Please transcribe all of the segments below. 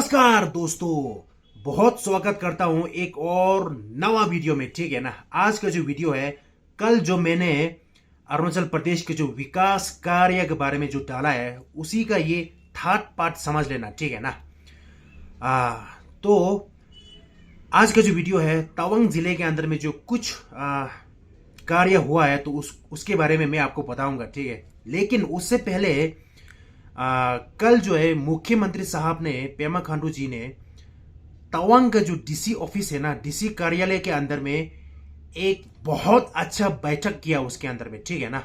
नमस्कार दोस्तों, बहुत स्वागत करता हूं एक और नवा वीडियो में। ठीक है ना। आज का जो वीडियो है, कल जो मैंने अरुणाचल प्रदेश के जो विकास कार्य के बारे में जो डाला है, उसी का ये थर्ड पार्ट समझ लेना। ठीक है ना। तो आज का जो वीडियो है, तवांग जिले के अंदर में जो कुछ कार्य हुआ है, तो उसके बारे में मैं आपको बताऊंगा। ठीक है। लेकिन उससे पहले कल जो है मुख्यमंत्री साहब ने, पेमा खांडू जी ने, तवांग का जो डीसी ऑफिस है ना, डीसी कार्यालय के अंदर में एक बहुत अच्छा बैठक किया उसके अंदर में। ठीक है ना।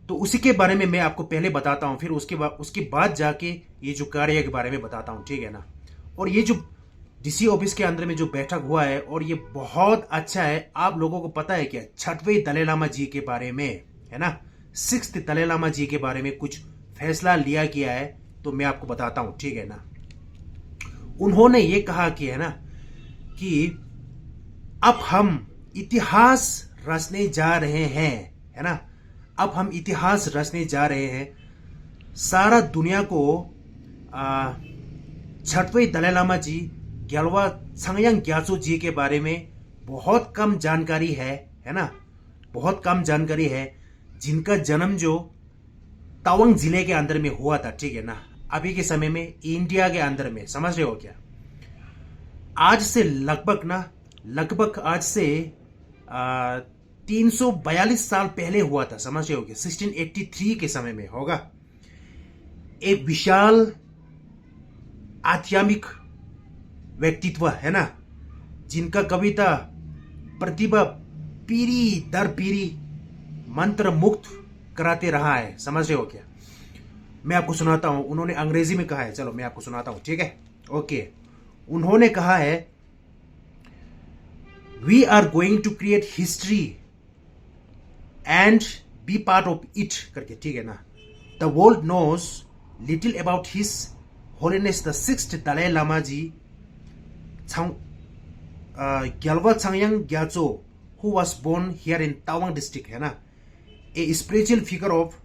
तो उसी के बारे में मैं आपको पहले बताता हूं, फिर उसके बाद जाके ये जो कार्य के बारे में बताता हूं। ठीक है ना। और ये जो डीसी ऑफिस के अंदर में जो बैठक हुआ है, और ये बहुत अच्छा है। आप लोगों को पता है क्या, छठवें दलाई लामा जी के बारे में, है ना, 6th दलाई लामा जी के बारे में कुछ फैसला लिया गया है। तो मैं आपको बताता हूं। ठीक है ना। उन्होंने ये कहा कि, है ना, कि अब हम इतिहास रचने जा रहे हैं, है ना, अब हम इतिहास रचने जा रहे हैं। सारा दुनिया को छठवें दलाई लामा जी, ग्यालवा छांगयांग ग्याल्सो जी के बारे में बहुत कम जानकारी है ना, बहुत कम जानकारी है, जिनका जन्म जो तवांग जिले के अंदर में हुआ था। ठीक है ना। अभी के समय में इंडिया के अंदर में, समझ रहे हो क्या, आज से लगभग आज से 342 साल पहले हुआ था। समझ रहे हो क्या, 1683 के समय में होगा। एक विशाल आध्यात्मिक व्यक्तित्व, है ना, जिनका कविता प्रतिभा पीढ़ी दर पीढ़ी मंत्र मुक्त कराते रहा है। समझ रहे हो क्या। मैं आपको सुनाता हूं, उन्होंने अंग्रेजी में कहा है। चलो मैं आपको सुनाता हूं। ठीक है। ओके। उन्होंने कहा है, we are going to create history and be part of it करके। ठीक है ना। The world knows little about his holiness the 6th Dalai Lama ji, Gyalwa Tsangyang ग्याल्सो, who was born here in Tawang district, है ना, a spiritual figure of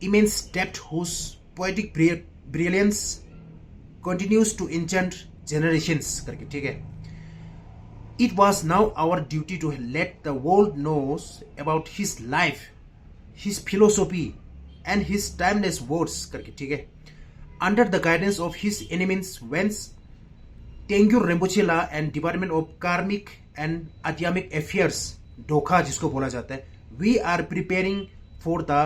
immense depth whose poetic brilliance continues to enchant generations करके। ठीक है। It was now our duty to let the world knows about his life, his philosophy and his timeless words करके। ठीक है। Under the guidance of his eminence whence Tenggyur Rinpoche La and Department of Karmic and Atyamic Affairs, डोखा जिसको बोला जाता है, we are preparing for the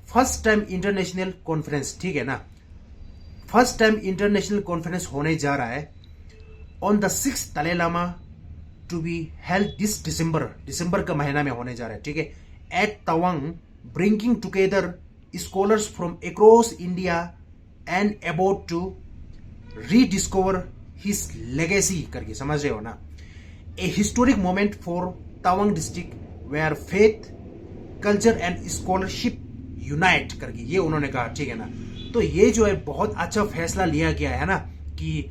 first time international conference। ठीक है ना। फर्स्ट टाइम इंटरनेशनल कॉन्फ्रेंस होने जा रहा है on the 6th Dalai Lama, to be held this December का महीना में होने जा रहा है। ठीक है। At Tawang, bringing together scholars from across India and about to rediscover his legacy करके। समझ रहे हो ना। A historic moment for Tawang district where faith, culture and scholarship unite करके, ये उन्होंने कहा। ठीक है ना। तो ये जो है बहुत अच्छा फैसला लिया गया है ना, कि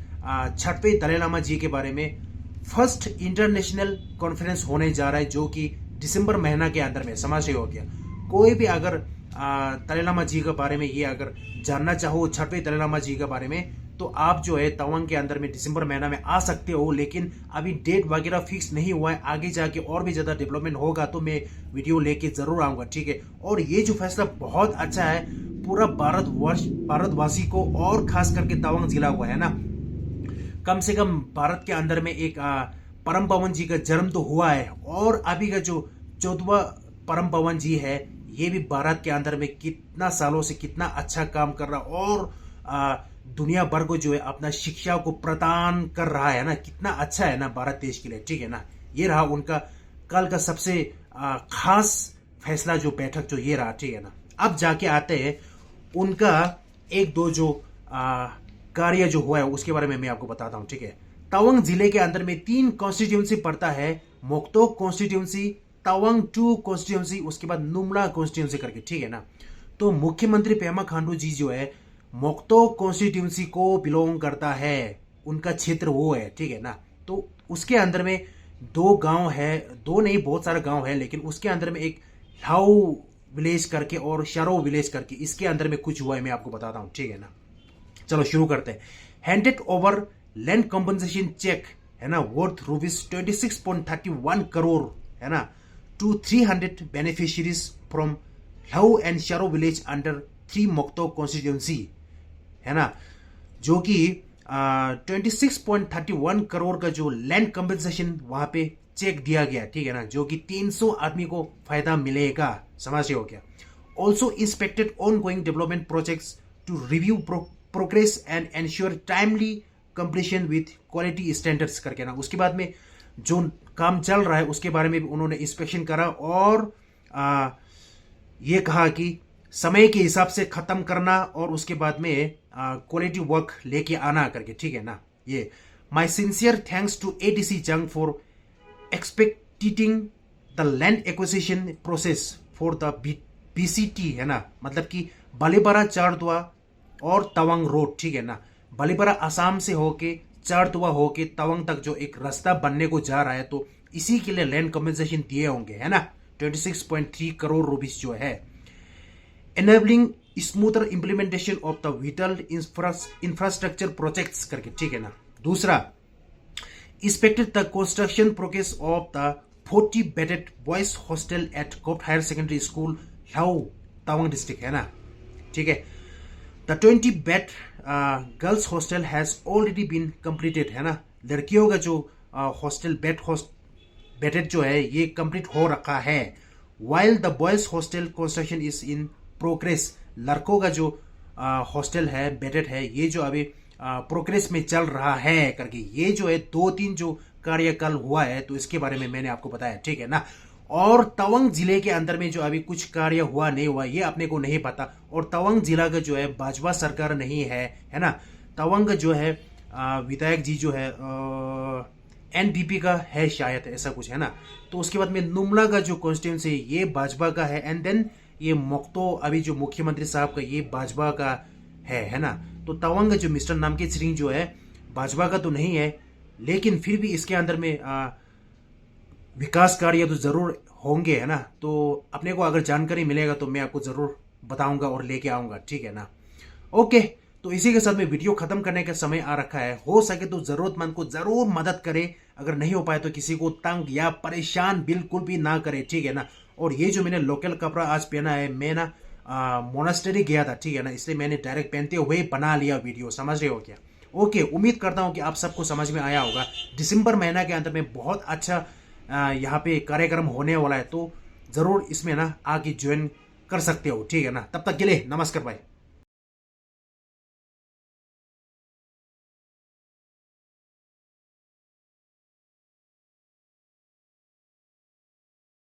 छठवें दलाई लामा जी के बारे में फर्स्ट इंटरनेशनल कॉन्फ्रेंस होने जा रहा है, जो कि दिसंबर महीना के अंदर में। समझ रहे हो क्या। कोई भी अगर दलाई लामा जी के बारे में ये अगर जानना चाहो, छठवें दलाई लामा जी के बारे में, तो आप जो है तवांग के अंदर में दिसंबर महीना में आ सकते हो। लेकिन अभी डेट वगैरह फिक्स नहीं हुआ है, आगे जाके और भी ज्यादा डेवलपमेंट होगा तो मैं वीडियो लेके जरूर आऊंगा। ठीक है। और ये जो फैसला बहुत अच्छा है, पूरा भारतवासी को, और खास करके तवांग जिला हुआ है ना, कम से कम भारत के अंदर में एक परम पवन जी का जन्म तो हुआ है, और अभी का जो 14वां परम पवन जी है, ये भी भारत के अंदर में कितना सालों से कितना अच्छा काम कर रहा, और दुनिया भर को जो है अपना शिक्षा को प्रदान कर रहा है ना। कितना अच्छा है ना भारत देश के लिए। ठीक है ना। ये रहा उनका कल का सबसे खास फैसला, जो बैठक जो ये रहा। ठीक है ना। अब जाके आते हैं उनका एक दो जो कार्य जो हुआ है, उसके बारे में मैं आपको बताता हूं। ठीक है। तवांग जिले के अंदर में 3 कॉन्स्टिट्यूंसी पड़ता है, मोक्तोक कॉन्स्टिट्यूंसी, तवांग 2 कॉन्स्टिट्यूंसी, उसके बाद नुमला कॉन्स्टिट्यूंसी करके। ठीक है ना। तो मुख्यमंत्री पेमा खांडू जी जो है मोक्तोक कॉन्स्टिट्यूंसी को बिलोंग करता है, उनका क्षेत्र वो है। ठीक है ना। तो उसके अंदर में 2 गांव है, 2 नहीं बहुत सारे गांव है, लेकिन उसके अंदर में एक हाउ विलेज करके और शरो विलेज करके, इसके अंदर में कुछ हुआ है, मैं आपको बताता हूं। ठीक है ना। चलो शुरू करते हैं। Handed over land compensation cheque है ना वर्थ ₹26.31 करोड़ है ना to 300 beneficiaries from Lahu and Sharo village under 3 Mokto constituency है ना, जो कि 26.31 करोड़ का जो लैंड कंपनसेशन वहां पे चेक दिया गया, ठीक है ना, जो कि 300 आदमी को फायदा मिलेगा, समझ रहे हो क्या। Also inspected ongoing development projects to review progress and ensure timely completion with quality standards करके ना। उसके बाद में जो काम चल रहा है उसके बारे में भी उन्होंने इंस्पेक्शन करा और ये कहा कि समय के हिसाब से खत्म करना और उसके बाद में क्वालिटी वर्क लेके आना करके, ठीक है ना। ये my sincere thanks to ADC Jang for expecting the land acquisition process for the BCT है ना, मतलब कि बालीपारा चारदुआ और तवांग रोड, ठीक है ना। बालीपारा आसाम से होके चारदुआ होके तवांग तक जो एक रास्ता बनने को जा रहा है, तो इसी के लिए लैंड कंपनसेशन दिए होंगे है ना, 26.3 करोड़ रुपीस जो है। Enabling smoother implementation of the vital infrastructure projects करके, ठीक है ना। दूसरा, inspected the construction progress of the 40 bedded boys hostel at govt higher secondary school Lhou Tawang district है ना, ठीक है। The 20 bed girls hostel has already been completed है ना, लड़कियों का जो हॉस्टल बेडेड जो है ये कंप्लीट हो रखा है। While the boys hostel construction is in progress, लड़कों का जो हॉस्टल है बेडेड है ये जो अभी प्रोग्रेस में चल रहा है करके, ये जो है 2-3 जो कार्यकाल हुआ है तो इसके बारे में मैंने आपको बताया, ठीक है ना। और तवांग जिले के अंदर में जो अभी कुछ कार्य हुआ नहीं हुआ ये अपने को नहीं पता, और तवांग जिला का जो है भाजपा सरकार नहीं है ना। तवांग का जो है विधायक जी जो है एनडीपी का है शायद, ऐसा कुछ है ना। तो उसके बाद में नुमला का जो कॉन्स्टिट्यूंसी ये भाजपा का है, एंड देन ये मोक्तो अभी जो मुख्यमंत्री साहब का ये भाजपा का है ना। तो तवांग का जो मिस्टर नामके सिंह जो है भाजपा का तो नहीं है, लेकिन फिर भी इसके अंदर में विकास कार्य तो जरूर होंगे है ना। तो अपने को अगर जानकारी मिलेगा तो मैं आपको जरूर बताऊंगा और लेके आऊंगा, ठीक है ना। ओके, तो इसी के साथ में वीडियो खत्म करने का समय आ रखा है। हो सके तो जरूरतमंद को जरूर मदद करे, अगर नहीं हो पाए तो किसी को तंग या परेशान बिल्कुल भी ना करे, ठीक है ना। और ये जो मैंने लोकल कपड़ा आज पहना है, मैं ना मोनास्टरी गया था, ठीक है ना, इसलिए मैंने डायरेक्ट पहनते हुए बना लिया वीडियो, समझ रहे हो क्या। ओके, उम्मीद करता हूँ कि आप सबको समझ में आया होगा। दिसंबर महीना के अंदर में बहुत अच्छा यहाँ पे कार्यक्रम होने वाला है, तो जरूर इसमें ना आके ज्वाइन कर सकते हो, ठीक है ना। तब तक के लिए नमस्कार भाई।